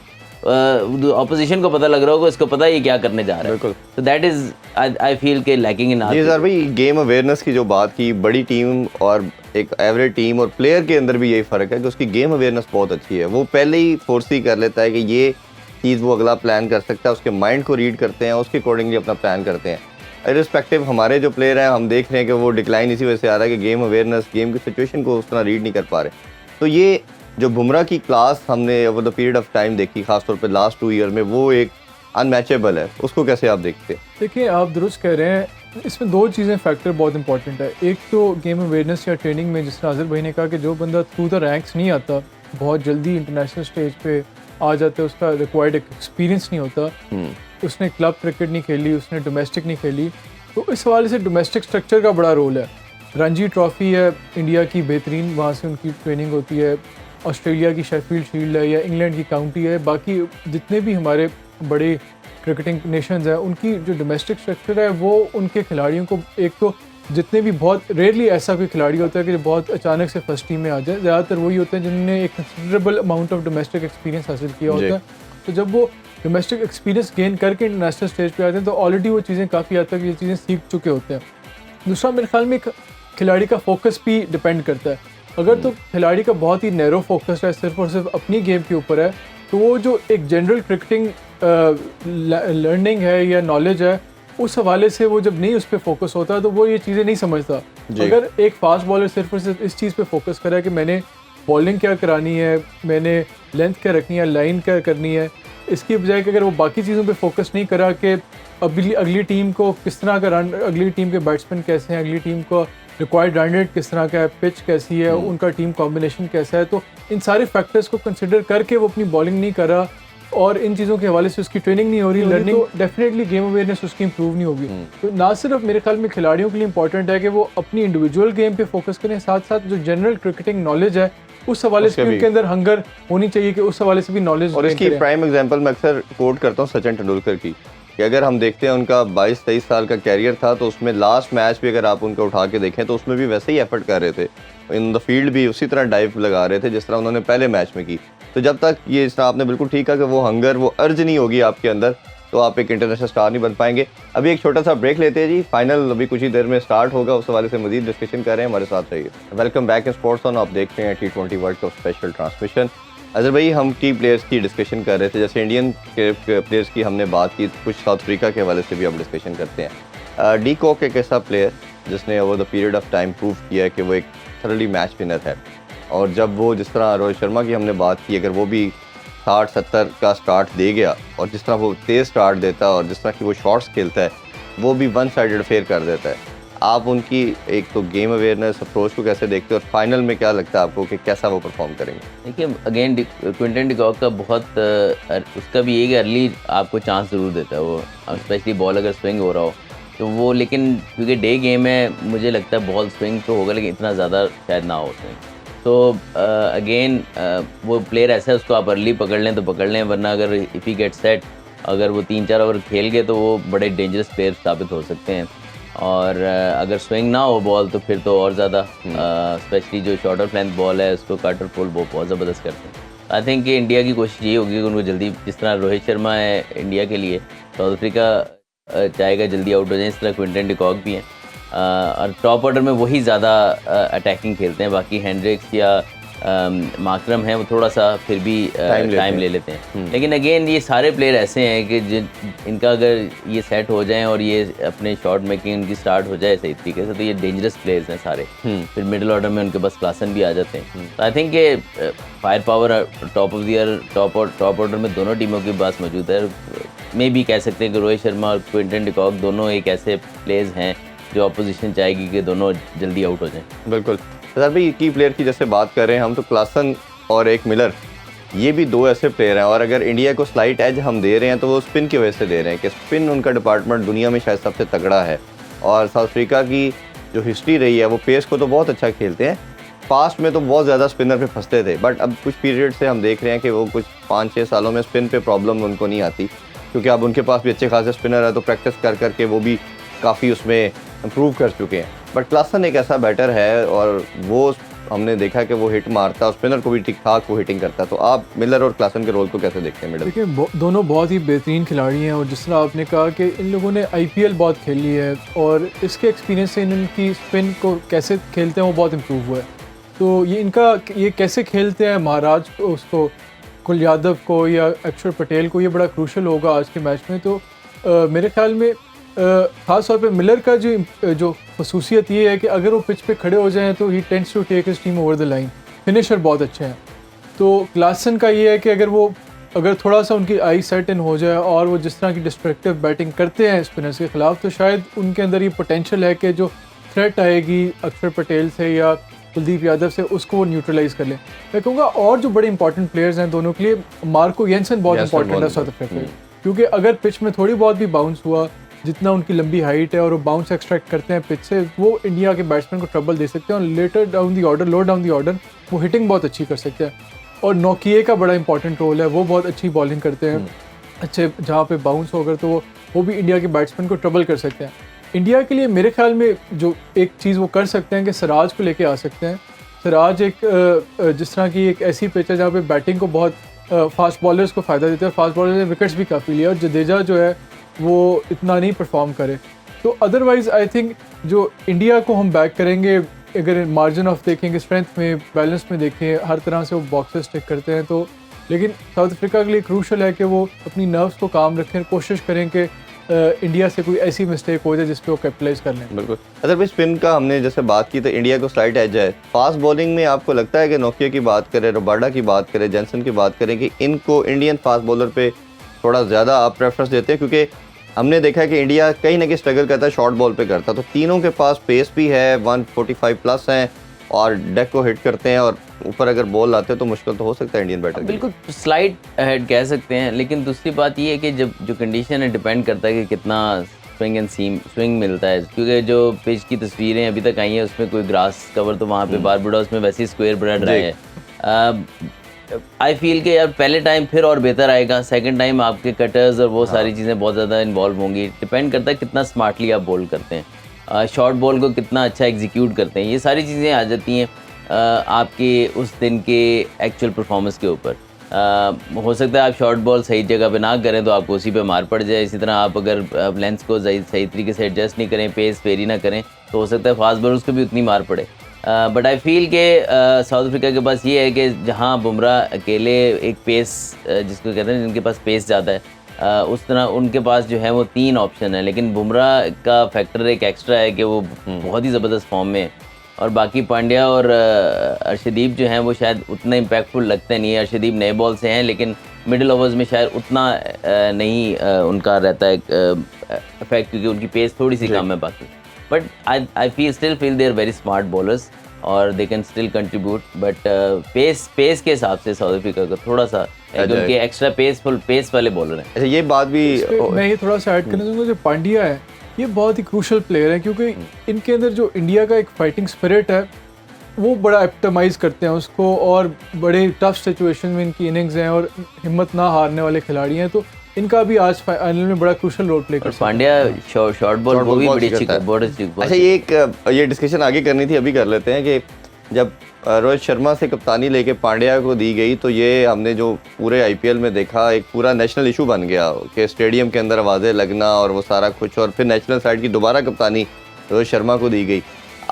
ऑपोजिशन को पता लग रहा होगा, इसको पता है ये क्या करने जा रहा है। बिल्कुल। तो दैट इज़ आई फील के लैकिंग इन जी सर भाई, गेम अवेयरनेस की जो बात की, बड़ी टीम और एक एवरेज टीम और प्लेयर के अंदर भी यही फ़र्क है कि उसकी गेम अवेयरनेस बहुत अच्छी है। वो पहले ही फोर्सी कर लेता है कि ये चीज़ वो अगला प्लान कर सकता है, उसके माइंड को रीड करते हैं, उसके अकॉर्डिंगली अपना प्लान करते हैं। इर्रिस्पेक्टिव हमारे जो प्लेयर हैं, हम देख रहे हैं कि वो डिक्लाइन इसी वजह से आ रहा है कि गेम अवेयरनेस, गेम की सिचुएशन को उस तरह रीड नहीं कर पा रहे। तो ये जो बुमराह की क्लास हमने over the period of time देखी, खासतौर पे लास्ट 2 ईयर में, वो एक अनमैचेबल है। उसको कैसे आप देखते हैं? देखिए, आप दुरुस्त कह रहे हैं, इसमें 2 चीज़ें फैक्टर बहुत इंपॉर्टेंट है। एक तो गेम अवेयरनेस या ट्रेनिंग में, जिस नाज़िर भाई ने कहा कि जो बंदा थ्रू द रैंक्स नहीं आता, बहुत जल्दी इंटरनेशनल स्टेज पे आ जाता है, उसका रिक्वायर्ड एक्सपीरियंस नहीं होता, उसने क्लब क्रिकेट नहीं खेली, उसने डोमेस्टिक नहीं खेली, तो इस हवाले से डोमेस्टिक स्ट्रक्चर का बड़ा रोल है। रणजी ट्रॉफ़ी है इंडिया की बेहतरीन, वहाँ से उनकी ट्रेनिंग होती है। ऑस्ट्रेलिया की शेफील्ड शील्ड है या इंग्लैंड की काउंटी है, बाकी जितने भी हमारे बड़े क्रिकेटिंग नेशंस हैं, उनकी जो डोमेस्टिक स्ट्रक्चर है वो उनके खिलाड़ियों को, एक तो जितने भी, बहुत रेयरली ऐसा कोई खिलाड़ी होता है कि जो बहुत अचानक से फर्स्ट टीम में आ जाए, ज़्यादातर वही होते हैं जिन्होंने एक considerable amount of domestic experience हासिल किया होता है। तो जब वो डोमेस्टिक एक्सपीरियंस गेन करके इंटरनेशनल स्टेज पे आते हैं, तो ऑलरेडी वो चीज़ें काफ़ी हद तक ये चीज़ें सीख चुके होते हैं। दूसरा, मेरे ख्याल में खिलाड़ी का फोकस भी डिपेंड करता है। अगर तो खिलाड़ी का बहुत ही नैरो फोकस है, सिर्फ और सिर्फ अपनी गेम के ऊपर है, तो वो जो एक जनरल क्रिकेटिंग लर्निंग है या नॉलेज है, उस हवाले से वो जब नहीं उस पर फोकस होता तो वो ये चीज़ें नहीं समझता। अगर एक फास्ट बॉलर सिर्फ और सिर्फ इस चीज़ पे फोकस करा कि मैंने बॉलिंग क्या करानी है, मैंने लेंथ क्या रखनी है, लाइन क्या करनी है, इसकी बजाय कि अगर वो बाकी चीज़ों पे फोकस नहीं करा कि अगली टीम को किस तरह का रन, अगली टीम के बैट्समैन कैसे हैं, अगली टीम को रिक्वायर्ड रन रेट किस तरह का है, पिच कैसी है, उनका टीम कॉम्बिनेशन कैसा है, तो इन सारे फैक्टर्स को कंसिडर करके वो अपनी बॉलिंग नहीं कर रहा और इन चीज़ों के हवाले से उसकी ट्रेनिंग नहीं हो रही, लर्निंग, तो डेफिनेटली गेम अवेयरनेस उसकी इंप्रूव नहीं होगी। तो ना सिर्फ मेरे ख्याल में खिलाड़ियों के लिए इंपॉर्टेंट है कि वो अपनी इंडिविजुअल गेम पे फोकस करें, साथ साथ जो जनरल क्रिकेटिंग नॉलेज है उस हवाले से उनके अंदर हंगर होनी चाहिए कि उस हवाले से भी नॉलेज। और इसकी प्राइम एग्जांपल मैं अक्सर कोट करता हूँ सचिन तेंदुलकर की, कि अगर हम देखते हैं उनका 22-23 साल का कैरियर था, तो उसमें लास्ट मैच भी अगर आप उनका उठा के देखें तो उसमें भी वैसे ही एफर्ट कर रहे थे, इन द फील्ड भी उसी तरह डाइव लगा रहे थे जिस तरह उन्होंने पहले मैच में की। तो जब तक ये, इस तरह आपने बिल्कुल ठीक है कि वो हंगर, वो अर्ज नहीं होगी आपके अंदर, तो आप एक इंटरनेशनल स्टार नहीं बन पाएंगे। अभी एक छोटा सा ब्रेक लेते हैं जी, फाइनल अभी कुछ ही देर में स्टार्ट होगा, उस हवाले से मजीद डिस्कशन कर रहे हैं, हमारे साथ रहिए। Welcome back in sports on, आप देख रहे हैं T20 world cup special transmission. Azhar भाई, हम की प्लेयर्स की डिस्कशन कर रहे थे, जैसे इंडियन के प्लेयर्स की हमने बात की, कुछ साउथ अफ्रीका के हवाले से भी हम डिस्कशन करते हैं। डी कॉक एक ऐसा प्लेयर जिसने over the period of time prove किया कि वो एक थरली मैच विनर है, और जब वो, जिस तरह रोहित शर्मा की हमने बात की, अगर वो भी 60-70 का स्टार्ट दे गया और जिस तरह वो तेज़ स्टार्ट देता है और जिस तरह की वो शॉट्स खेलता है, वो भी वन साइडेड फेयर कर देता है। आप उनकी एक तो गेम अवेयरनेस अप्रोच को कैसे देखते हो, और फाइनल में क्या लगता है आपको कि कैसा वो परफॉर्म करेंगे? देखिए, अगेन क्विंटन डिकॉक का बहुत उसका भी ये कि अर्ली आपको चांस ज़रूर देता है वो, स्पेशली बॉल अगर स्विंग हो रहा हो तो वो, लेकिन क्योंकि डे गेम है, मुझे लगता है बॉल स्विंग तो होगा लेकिन इतना ज़्यादा शायद ना हो स्विंग। तो अगेन वो प्लेयर ऐसा है, उसको आप अर्ली पकड़ लें तो पकड़ लें, वरना अगर इफ़ ही गेट सेट, अगर वो 3-4 ओवर खेल गए तो वो बड़े डेंजरस प्लेयर साबित हो सकते हैं। और अगर स्विंग ना हो बॉल तो फिर तो और ज़्यादा, स्पेशली जो शॉर्टर फ्लेंथ बॉल है उसको कटर पुल वो बहुत ज़बरदस्त करते हैं। आई थिंक कि इंडिया की कोशिश ये होगी कि उनको जल्दी, जिस तरह रोहित शर्मा है इंडिया के लिए, साउथ अफ्रीका चाहेगा जल्दी आउट हो जाए, इस तरह क्विंटन डिकॉक भी हैं। और टॉप ऑर्डर में वही ज़्यादा अटैकिंग खेलते हैं, बाकी हैंड्रिक्स या माकरम है वो थोड़ा सा फिर भी टाइम ले लेते हैं। लेकिन अगेन ये सारे प्लेयर ऐसे हैं कि इनका अगर ये सेट हो जाएं और ये अपने शॉट मेकिंग इनकी स्टार्ट हो जाए सही तरीके से, तो ये डेंजरस प्लेयर्स हैं सारे। फिर मिडिल ऑर्डर में उनके पास क्लासन भी आ जाते हैं। तो आई थिंक कि fire power top of the year, top order में दोनों टीमों के पास मौजूद है। मे भी कह सकते हैं कि रोहित शर्मा और क्विंटन डिकॉक दोनों एक ऐसे प्लेयर्स हैं जो अपोजिशन चाहेगी कि दोनों जल्दी आउट हो जाएं। बिल्कुल सर भाई, की प्लेयर की जैसे बात कर रहे हैं हम, तो क्लासन और एक मिलर, ये भी दो ऐसे प्लेयर हैं, और अगर इंडिया को स्लाइट एज हम दे रहे हैं तो वो स्पिन की वजह से दे रहे हैं कि स्पिन उनका डिपार्टमेंट दुनिया में शायद सबसे तगड़ा है। और साउथ अफ्रीका की जो हिस्ट्री रही है, वो पेस को तो बहुत अच्छा खेलते हैं, फास्ट में तो बहुत ज़्यादा स्पिनर पे फंसते थे, बट अब कुछ पीरियड से हम देख रहे हैं कि वो कुछ 5-6 सालों में स्पिन पे प्रॉब्लम उनको नहीं आती, क्योंकि अब उनके पास भी अच्छे खासे स्पिनर है, तो प्रैक्टिस कर करके वो भी काफ़ी उसमें इम्प्रूव कर चुके हैं। बट क्लासन एक ऐसा बैटर है और वो हमने देखा कि वो हिट मारता है, स्पिनर को भी ठीक ठाक वो हिटिंग करता है। तो आप मिलर और क्लासन के रोल को कैसे देखते हैं मिडल? देखिए, दोनों बहुत ही बेहतरीन खिलाड़ी हैं, और जिस तरह आपने कहा कि इन लोगों ने IPL बहुत खेली है और इसके एक्सपीरियंस से इनकी स्पिन को कैसे खेलते हैं वो बहुत इम्प्रूव हुआ है। तो ये कैसे खेलते हैं महाराज को, उसको कुल यादव को या अक्षर पटेल को, ये बड़ा क्रूशल होगा आज के मैच में। तो मेरे ख्याल में ख़ास तौर पे मिलर का जो खसूसियत ये है कि अगर वो पिच पे खड़े हो जाएं तो he tends to take his team over the line, finisher बहुत अच्छे हैं। तो क्लासन का ये है कि अगर थोड़ा सा उनकी आई सेट इन हो जाए और वो जिस तरह की डिस्ट्रक्टिव बैटिंग करते हैं स्पिनर्स के ख़िलाफ़, तो शायद उनके अंदर ये पोटेंशियल है कि जो थ्रेट आएगी अक्षर पटेल से या कुलदीप यादव से, उसको वो न्यूट्रलाइज़ कर लें। मैं कहूँगा और जो बड़े इंपॉर्टेंट प्लेयर्स हैं दोनों के लिए, मार्को येंसन बहुत इंपॉर्टेंट है साउथ अफ्रीका में, क्योंकि अगर पिच में थोड़ी बहुत भी बाउंस हुआ, जितना उनकी लंबी हाइट है और वो बाउंस एक्सट्रैक्ट करते हैं पिच से, वो इंडिया के बैट्समैन को ट्रबल दे सकते हैं और लो डाउन दी ऑर्डर वो हिटिंग बहुत अच्छी कर सकते हैं। और नोकिए का बड़ा इंपॉर्टेंट रोल है, वो बहुत अच्छी बॉलिंग करते हैं, अच्छे जहाँ पे बाउंस होकर तो वो भी इंडिया के बैट्समैन को ट्रबल कर सकते हैं। इंडिया के लिए मेरे ख्याल में जो एक चीज़ वो कर सकते हैं कि सिराज को लेके आ सकते हैं। सिराज जिस तरह की एक ऐसी पिच है जहाँ पे बैटिंग को बहुत फास्ट बॉलर्स को फ़ायदा देते हैं, फास्ट बॉलर्स ने विकेट्स भी काफ़ी लिया, और जडेजा जो है वो इतना नहीं परफॉर्म करे। तो अदरवाइज़ आई थिंक जो इंडिया को हम बैक करेंगे, अगर मार्जिन ऑफ देखेंगे, स्ट्रेंथ में, बैलेंस में देखें, हर तरह से वो बॉक्सेस टिक करते हैं। तो लेकिन साउथ अफ्रीका के लिए क्रूशल है कि वो अपनी नर्व्स को काम रखें, कोशिश करें कि इंडिया से कोई ऐसी मिस्टेक हो जाए जिस पे वो कैपिटलाइज कर लें। बिल्कुल। अगर भाई स्पिन का हमने जैसे बात की तो इंडिया को स्लाइट एज है, फास्ट बॉलिंग में आपको लगता है कि नोकिया की बात करें, रबाडा की बात करें, जॉनसन की बात करें, कि इनको इंडियन फास्ट बॉलर पे थोड़ा ज़्यादा आप प्रेफरेंस देते हैं? क्योंकि हमने देखा है कि इंडिया कहीं ना कहीं स्ट्रगल करता है शॉर्ट बॉल पे करता है, तो तीनों के पास पेस भी है, 145 प्लस हैं और डेक को हिट करते हैं, और ऊपर अगर बॉल लाते हैं तो मुश्किल तो हो सकता है इंडियन बैटर के लिए। बिल्कुल स्लाइड अहेड कह सकते हैं, लेकिन दूसरी बात ये है कि जब जो कंडीशन है डिपेंड करता है कि कितना स्विंग एंड सीम स्विंग मिलता है, क्योंकि जो पिच की तस्वीरें अभी तक आई हैं उसमें कोई ग्रास कवर तो वहाँ पे बारबुडास में वैसे ही स्क्वायर बना रहा है। आई फील कि यार पहले टाइम फिर और बेहतर आएगा, सेकंड टाइम आपके कटर्स और वो सारी चीज़ें बहुत ज़्यादा इन्वॉल्व होंगी। डिपेंड करता है कितना स्मार्टली आप बॉल करते हैं, शॉर्ट बॉल को कितना अच्छा एग्जीक्यूट करते हैं, ये सारी चीज़ें आ जाती हैं आपके उस दिन के एक्चुअल परफॉर्मेंस के ऊपर। हो सकता है आप शॉर्ट बॉल सही जगह पे ना करें तो आपको उसी पे मार पड़ जाए। इसी तरह आप अगर लेंस को सही तरीके से एडजस्ट नहीं करें, पेस वेरी ना करें, तो हो सकता है फास्ट बॉलर्स को भी उतनी मार पड़े। बट आई फील के साउथ अफ्रीका के पास ये है कि जहाँ बुमराह अकेले एक पेस जिसको कहते हैं जिनके पास पेस ज़्यादा है, उस तरह उनके पास जो है वो 3 ऑप्शन है, लेकिन बुमराह का फैक्टर एक एक्स्ट्रा है कि वो बहुत ही ज़बरदस्त फॉर्म में है, और बाकी पांड्या और अर्शदीप जो हैं वो शायद उतना इम्पैक्टफुल लगते नहीं है। अर्शदीप नए बॉल से हैं लेकिन मिडिल ओवर्स में शायद उतना नहीं उनका रहता है इफेक्ट, क्योंकि उनकी पेस थोड़ी सी कम है बाकी। But I still feel they are very smart bowlers और they can still contribute, but pace के हिसाब से साउथ अफ्रीका का थोड़ा सा उनके एक्स्ट्रा पेस वाले बॉलर हैं। अच्छा, ये बात भी मैं ये थोड़ा सा ऐड करना चाहूँगा, जो पांड्या है ये बहुत ही क्रूशल प्लेयर है, क्योंकि इनके अंदर जो इंडिया का एक फाइटिंग स्पिरिट है वो बड़ा एपिटमाइज करते हैं उसको, और बड़े टफ सिचुएशन में इनकी इनिंग्स हैं और हिम्मत ना हारने वाले खिलाड़ी हैं, तो इनका भी आज फाइनल में बड़ा क्रूशल रोल प्ले कर सकता है। पांड्या शॉर्ट बॉल वो भी बड़ी अच्छी बहुत अच्छी। अच्छा, ये डिस्कशन आगे करनी थी, अभी कर लेते हैं कि जब रोहित शर्मा से कप्तानी लेके पांड्या को दी गई तो ये हमने जो पूरे आईपीएल में देखा एक पूरा नेशनल इशू बन गया कि स्टेडियम के अंदर आवाज़ें लगना और वो सारा कुछ, और फिर नेशनल साइड की दोबारा कप्तानी रोहित शर्मा को दी गई।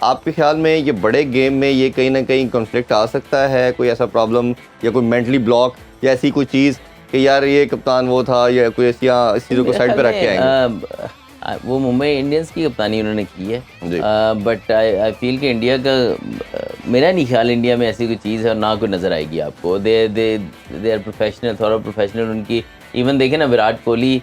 आपके ख्याल में ये बड़े गेम में ये कहीं ना कहीं कॉन्फ्लिक्ट आ सकता है, कोई ऐसा प्रॉब्लम या कोई मेंटली ब्लॉक या ऐसी कोई चीज़ कि यार ये कप्तान वो था, या कोई इस चीज़ों को साइड पे रख के आएंगे? वो मुंबई इंडियंस की कप्तानी उन्होंने की है, बट आई फील कि इंडिया का मेरा नहीं ख्याल इंडिया में ऐसी कोई चीज़ है और ना कोई नज़र आएगी आपको। दे आर प्रोफेशनल, थोड़ा प्रोफेशनल उनकी। इवन देखें ना विराट कोहली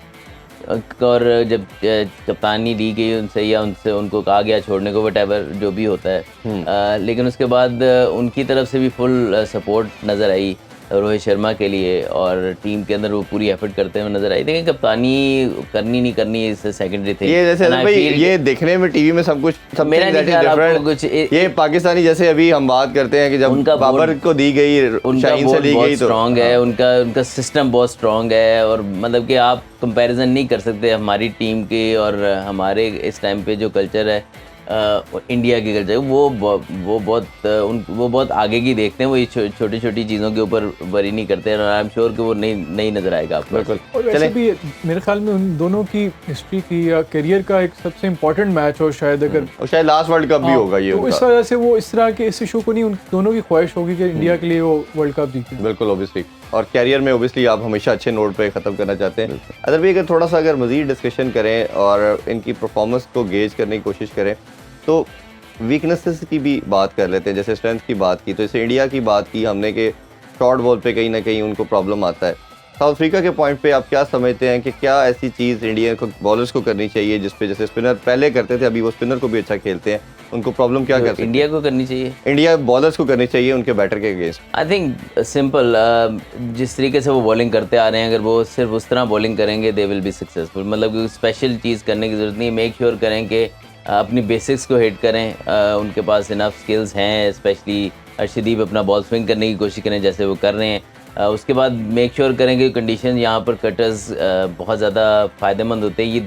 और जब कप्तानी ली गई उनसे या उनसे उनको कहा गया छोड़ने को, वटेवर जो भी होता है, लेकिन उसके बाद उनकी तरफ से भी फुल सपोर्ट नज़र आई रोहित शर्मा के लिए, और टीम के अंदर वो पूरी एफर्ट करते हुए नजर आई। देखिए कप्तानी करनी नहीं करनी इससे सेकेंडरी थिंग। ये जैसे भाई ये देखने में टीवी में सब कुछ मेरा नहीं ख्याल आपको कुछ ये पाकिस्तानी जैसे अभी हम बात करते हैं कि जब बाबर को दी गई, शाहीन से ली गई, तो स्ट्रॉन्ग है उनका सिस्टम बहुत स्ट्रॉन्ग है, और मतलब कि आप कंपैरिजन नहीं कर सकते हमारी टीम के और हमारे इस टाइम पे जो कल्चर है इंडिया की कल्चर, वो बहुत आगे की देखते हैं, वो छोटी छोटी चीज़ों के ऊपर वरी नहीं करते हैं, और आई एम श्योर कि वो नहीं नज़र आएगा आपको। बिल्कुल। और वैसे भी मेरे ख्याल में उन दोनों की हिस्ट्री की या करियर का एक सबसे इम्पोर्टेंट मैच हो शायद, अगर और शायद लास्ट वर्ल्ड कप भी होगा ये, तो इस वजह से वो इस तरह के इस इशू को नहीं, उन दोनों की ख्वाहिश होगी कि इंडिया के लिए वो वर्ल्ड कप जीते। बिल्कुल, ऑब्वियसली, और कैरियर में ऑब्वियसली आप हमेशा अच्छे नोट पे ख़त्म करना चाहते हैं। अगर भी थोड़ा सा अगर मज़ीद डिस्कशन करें और इनकी परफॉर्मेंस को गेज करने की कोशिश करें, तो वीकनेसेस की भी बात कर लेते हैं। जैसे स्ट्रेंथ की बात की, तो जैसे इंडिया की बात की हमने कि शॉर्ट बॉल पे कहीं ना कहीं उनको प्रॉब्लम आता है। साउथ अफ्रीका के पॉइंट पे आप क्या समझते हैं कि क्या ऐसी चीज़ इंडिया को बॉलर्स को करनी चाहिए जिस पे जैसे स्पिनर पहले करते थे, अभी वो स्पिनर को भी अच्छा खेलते हैं, उनको प्रॉब्लम क्या करते हैं? इंडिया को करनी चाहिए, इंडिया बॉलर्स को करनी चाहिए उनके बैटर के अगेंस्ट। आई थिंक सिंपल, जिस तरीके से वो बॉलिंग करते आ रहे हैं, अगर वो सिर्फ उस तरह बॉलिंग करेंगे दे विल बी सक्सेसफुल। मतलब कोई स्पेशल चीज़ करने की ज़रूरत नहीं, मेक श्योर करें कि अपनी बेसिक्स को हिट करें, उनके पास इनफ स्किल्स हैं, स्पेशली अर्शदीप अपना बॉल स्विंग करने की कोशिश करें जैसे वो कर रहे हैं। उसके बाद मेक श्योर करें कि कंडीशन यहाँ पर कटर्स बहुत ज़्यादा फ़ायदेमंद होते हैं, ये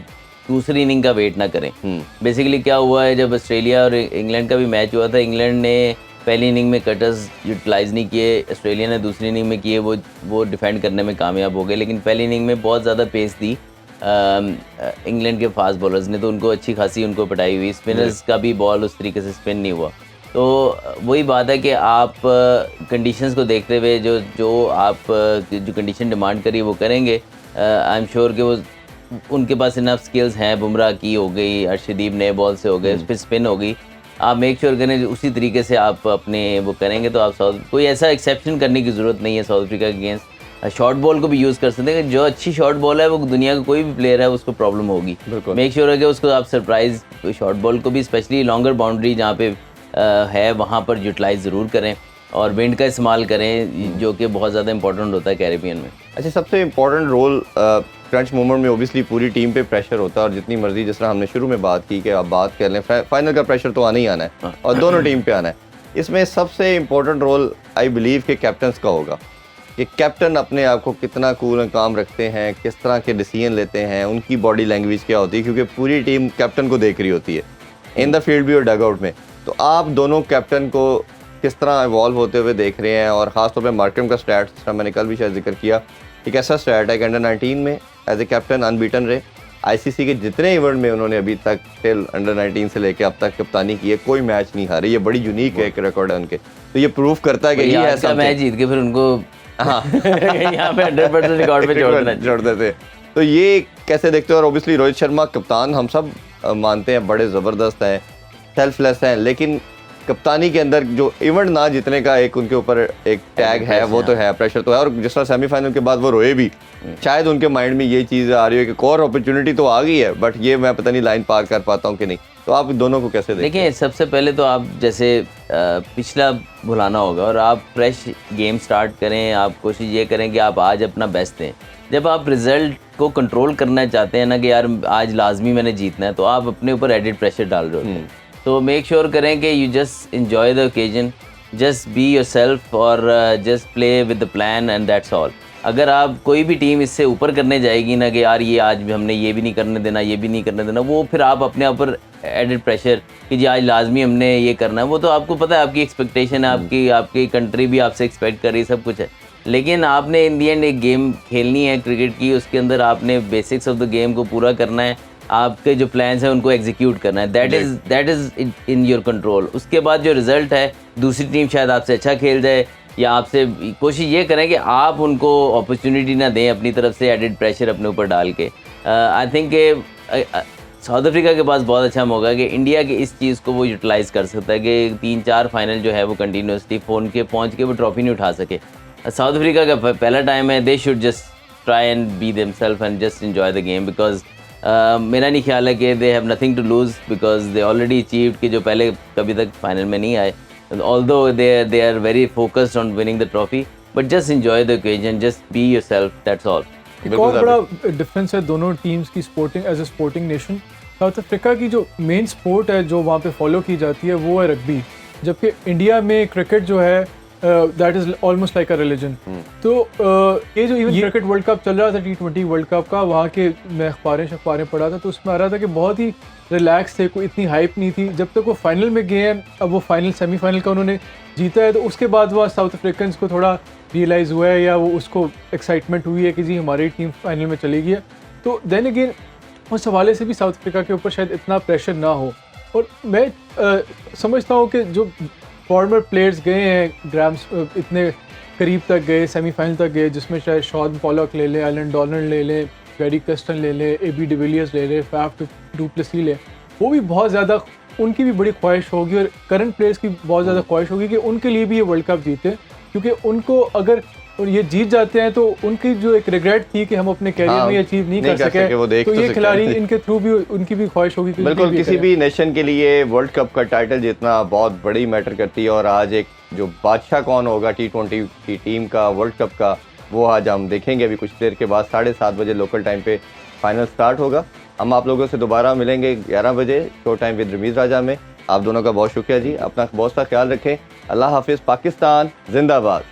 दूसरी इनिंग का वेट ना करें। बेसिकली क्या हुआ है, जब ऑस्ट्रेलिया और इंग्लैंड का भी मैच हुआ था, इंग्लैंड ने पहली इनिंग में कटर्स यूटिलाइज़ नहीं किए, ऑस्ट्रेलिया ने दूसरी इनिंग में किए, वो डिफेंड करने में कामयाब हो गए। लेकिन पहली इनिंग में बहुत ज़्यादा पेस दी इंग्लैंड के फास्ट बॉलर्स ने, तो उनको अच्छी खासी उनको पिटाई हुई। स्पिनर्स का भी बॉल उस तरीके से स्पिन नहीं हुआ। तो वही बात है कि आप कंडीशंस को देखते हुए जो आप जो कंडीशन डिमांड करिए वो करेंगे। आई एम श्योर कि वो उनके पास इनफ स्किल्स हैं। बुमराह की हो गई, अर्शदीप नए बॉल से हो गए, उस पर स्पिन हो गई। आप मेक श्योर करें उसी तरीके से आप अपने वो करेंगे तो आप कोई ऐसा एक्सेप्शन करने की ज़रूरत नहीं है साउथ अफ्रीका के अगेंस्ट। शॉर्ट बॉल को भी यूज़ कर सकते हैं। जो अच्छी शॉर्ट बॉल है वो दुनिया का कोई भी प्लेयर है उसको प्रॉब्लम होगी। बिल्कुल। मेक श्योर है कि उसको आप सरप्राइज शॉर्ट बॉल को भी स्पेशली लॉन्गर बाउंड्री जहाँ पे है वहाँ पर यूटिलाइज ज़रूर करें और विंड का इस्तेमाल करें जो कि बहुत ज़्यादा इंपॉर्टेंट होता है कैरेबियन में। अच्छा, सबसे इम्पोर्टेंट रोल क्रंच मोमेंट में ओबियसली पूरी टीम पे प्रेशर होता है और जितनी मर्जी, जिस तरह हमने शुरू में बात की कि आप बात कर लें, फाइनल का प्रेशर तो आना ही आना है और दोनों टीम पे आना है। इसमें सबसे इम्पोर्टेंट रोल आई बिलीव कि कैप्टन्स का होगा कि कैप्टन अपने आप को कितना कूल एंड काम रखते हैं, किस तरह के डिसीजन लेते हैं, उनकी बॉडी लैंग्वेज क्या होती है, क्योंकि पूरी टीम कैप्टन को देख रही होती है इन द फील्ड भी और डग आउट में। तो आप दोनों कैप्टन को किस तरह इवॉल्व होते हुए देख रहे हैं, और ख़ासतौर पे मार्करम का स्टैट, मैंने कल भी शायद जिक्र किया, एक ऐसा स्टैट है कि अंडर 19 में एज ए कैप्टन अनबीटन रहे। आईसीसी के जितने इवेंट में उन्होंने अभी तक टिल अंडर 19 से लेके अब तक कप्तानी की है, कोई मैच नहीं हारे। ये बड़ी यूनिक है एक रिकॉर्ड है उनके। तो ये प्रूव करता है कि ये ऐसा मैच जीत के फिर उनको हाँ यहाँ पे 100% रिकॉर्ड पे जोड़ देते। तो ये कैसे देखते हो? और ओबियसली रोहित शर्मा कप्तान हम सब मानते हैं बड़े ज़बरदस्त हैं, सेल्फलेस हैं, लेकिन कप्तानी के अंदर जो इवेंट ना जीतने का एक उनके ऊपर एक टैग है, वो तो है, प्रेशर तो है। और जिस तरह सेमीफाइनल के बाद वो रोए भी, शायद उनके माइंड में ये चीज़ आ रही है कि एक और अपॉर्चुनिटी तो आ गई है, बट ये मैं पता नहीं लाइन पार कर पाता हूँ कि नहीं। तो आप दोनों को कैसे देखते हैं? देखिए, सबसे पहले तो आप जैसे पिछला भुलाना होगा और आप फ्रेश गेम स्टार्ट करें। आप कोशिश ये करें कि आप आज अपना बेस्ट दें। जब आप रिजल्ट को कंट्रोल करना चाहते हैं ना कि यार आज लाजमी मैंने जीतना है, तो आप अपने ऊपर एडिड प्रेशर डाल रहे होते हैं। तो मेक श्योर करें कि you just enjoy the occasion, just be yourself और just play with the plan and that's all. अगर आप कोई भी टीम इससे ऊपर करने जाएगी ना कि यार ये आज भी हमने ये भी नहीं करने देना, ये भी नहीं करने देना, वो फिर आप अपने ऊपर एडिड प्रेशर कि जी आज लाजमी हमने ये करना है, वो तो आपको पता है, आपकी एक्सपेक्टेशन है, आपकी कंट्री भी आपसे एक्सपेक्ट कर रही है, सब कुछ है। लेकिन आपने इन दी एंड एक गेम खेलनी है क्रिकेट की, उसके अंदर आपने बेसिक्स ऑफ द गेम को पूरा करना है, आपके जो प्लान्स हैं उनको एग्जीक्यूट करना है। That is in your control. उसके बाद जो रिजल्ट है, दूसरी टीम शायद आपसे अच्छा खेल जाए या आपसे, कोशिश ये करें कि आप उनको अपॉर्चुनिटी ना दें अपनी तरफ से एडिड प्रेशर अपने ऊपर डाल के। आई थिंक साउथ अफ्रीका के पास बहुत अच्छा मौका है कि इंडिया के इस चीज़ को वो यूटिलाइज़ कर सकता है कि 3-4 फाइनल जो है वो कंटिन्यूसली फ़ोन के पहुँच के वो ट्रॉफी नहीं उठा सके। साउथ अफ्रीका का पहला टाइम है, they should just try and be themselves and just enjoy the game, because मेरा नहीं ख्याल है कि they have nothing to lose, because they already achieved कि जो पहले कभी तक फाइनल में नहीं आए। Although they are very focused on winning the trophy, but just enjoy the occasion, just be yourself, that's all. एक और बड़ा डिफरेंस है दोनों टीम्स की sporting as a sporting nation. South Africa की जो मेन स्पोर्ट है जो वहाँ पे फॉलो की जाती है वो है रग्बी, जबकि इंडिया में क्रिकेट जो है that is almost like a religion. तो ये जो इवन क्रिकेट वर्ल्ड कप चल रहा था, T20 वर्ल्ड कप का, वहाँ के मैं अखबारें पढ़ा था तो उसमें आ रहा था कि बहुत ही रिलैक्स थे, कोई इतनी हाइप नहीं थी जब तक वो फाइनल में गए हैं। अब वो फाइनल सेमीफाइनल का उन्होंने जीता है, तो उसके बाद वह साउथ अफ्रीकन्स को थोड़ा रियलाइज़ हुआ है या वो उसको एक्साइटमेंट हुई है कि जी हमारी टीम फाइनल में चली गई है। तो देन अगेन उस हवाले से भी साउथ अफ्रीका के ऊपर शायद इतना प्रेशर ना हो। और मैं समझता हूँ कि जो फॉर्मर प्लेयर्स गए हैं ग्राम्स इतने करीब तक गए, सेमीफाइनल तक गए, जिसमें शायद शॉन पॉलक ले लें, एलन डॉलन ले लें, गैरी कस्टन ले लें, AB डिविलियर्स ले लें, फैफ डू प्लेसी ले, वो भी बहुत ज़्यादा, उनकी भी बड़ी ख्वाहिश होगी और करंट प्लेयर्स की बहुत ज़्यादा ख्वाहिश होगी कि उनके लिए भी ये वर्ल्ड कप जीते, क्योंकि उनको अगर और ये जीत जाते हैं तो उनकी जो एक रिग्रेट थी कि हम अपने कैरियर में अचीव नहीं कर सके, तो ये खिलाड़ी इनके थ्रू भी उनकी भी ख्वाहिश होगी कि बिल्कुल किसी भी नेशन के लिए वर्ल्ड कप का टाइटल जीतना बहुत बड़ी मैटर करती है। और आज एक जो बादशाह कौन होगा T20 की टीम का वर्ल्ड कप का, वो आज हम देखेंगे। अभी कुछ देर के बाद 7:30 बजे लोकल टाइम पे फाइनल स्टार्ट होगा। हम आप लोगों से दोबारा मिलेंगे 11 बजे शो टाइम विद रमीज़ राजा में। आप दोनों का बहुत शुक्रिया जी, अपना बहुत सा ख्याल रखें। अल्लाह हाफिज़। पाकिस्तान जिंदाबाद।